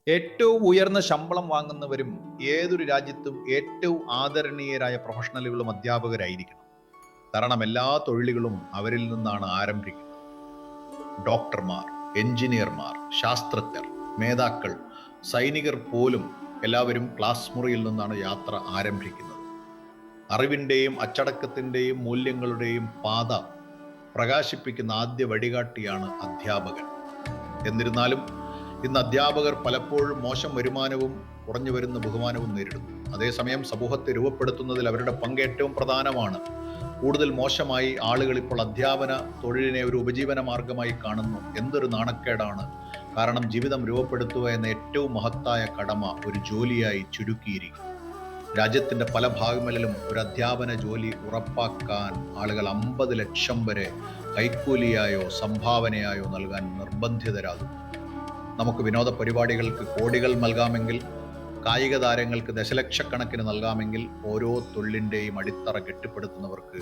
ഏറ്റവും ഉയർന്ന ശമ്പളം വാങ്ങുന്നവരും ഏതൊരു രാജ്യത്തും ഏറ്റവും ആദരണീയരായ പ്രൊഫഷണലുകളും അധ്യാപകരായിരിക്കണം. കാരണം എല്ലാ തൊഴിലുകളും അവരിൽ നിന്നാണ് ആരംഭിക്കുന്നത്. ഡോക്ടർമാർ, എഞ്ചിനീയർമാർ, ശാസ്ത്രജ്ഞർ, നേതാക്കൾ, സൈനികർ പോലും എല്ലാവരും ക്ലാസ് മുറിയിൽ നിന്നാണ് യാത്ര ആരംഭിക്കുന്നത്. അറിവിൻ്റെയും അച്ചടക്കത്തിൻ്റെയും മൂല്യങ്ങളുടെയും പാത പ്രകാശിപ്പിക്കുന്ന ആദ്യ വഴികാട്ടിയാണ് അധ്യാപകൻ. എന്നിരുന്നാലും ഇന്ന് അധ്യാപകർ പലപ്പോഴും മോശം വരുമാനവും കുറഞ്ഞു വരുന്ന ബഹുമാനവും നേരിടുന്നു. അതേസമയം സമൂഹത്തെ രൂപപ്പെടുത്തുന്നതിൽ അവരുടെ പങ്ക് ഏറ്റവും പ്രധാനമാണ്. കൂടുതൽ മോശമായി ആളുകൾ ഇപ്പോൾ അധ്യാപന തൊഴിലിനെ ഒരു ഉപജീവന മാർഗമായി കാണുന്നു. എന്തൊരു നാണക്കേടാണ്! കാരണം ജീവിതം രൂപപ്പെടുത്തുക എന്ന ഏറ്റവും മഹത്തായ കടമ ഒരു ജോലിയായി ചുരുക്കിയിരിക്കുന്നു. രാജ്യത്തിന്റെ പല ഭാഗങ്ങളിലും ഒരു അധ്യാപന ജോലി ഉറപ്പാക്കാൻ ആളുകൾ 50 ലക്ഷം വരെ കൈക്കൂലിയായോ സംഭാവനയായോ നൽകാൻ നിർബന്ധിതരാകും. നമുക്ക് വിനോദ പരിപാടികൾക്ക് കോടികൾ നൽകാമെങ്കിൽ, കായിക താരങ്ങൾക്ക് ദശലക്ഷക്കണക്കിന് നൽകാമെങ്കിൽ, ഓരോ തൊഴിലിൻ്റെയും അടിത്തറ കെട്ടിപ്പടുക്കുന്നവർക്ക്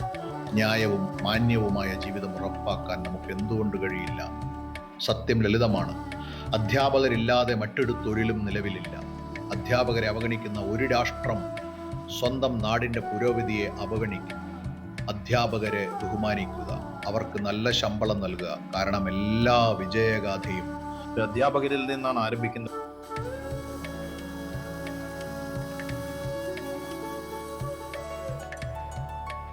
ന്യായവും മാന്യവുമായ ജീവിതം ഉറപ്പാക്കാൻ നമുക്ക് എന്തുകൊണ്ട് കഴിയില്ല? സത്യം ലളിതമാണ്. അധ്യാപകരില്ലാതെ മറ്റൊരു തൊഴിലും നിലവിലില്ല. അധ്യാപകരെ അവഗണിക്കുന്ന ഒരു രാഷ്ട്രം സ്വന്തം നാടിൻ്റെ പുരോഗതിയെ അവഗണിക്കും. അധ്യാപകരെ ബഹുമാനിക്കുക, അവർക്ക് നല്ല ശമ്പളം നൽകുക. കാരണം എല്ലാ വിജയഗാഥയും ഒരു അധ്യാപകരിൽ നിന്നാണ് ആരംഭിക്കുന്നത്.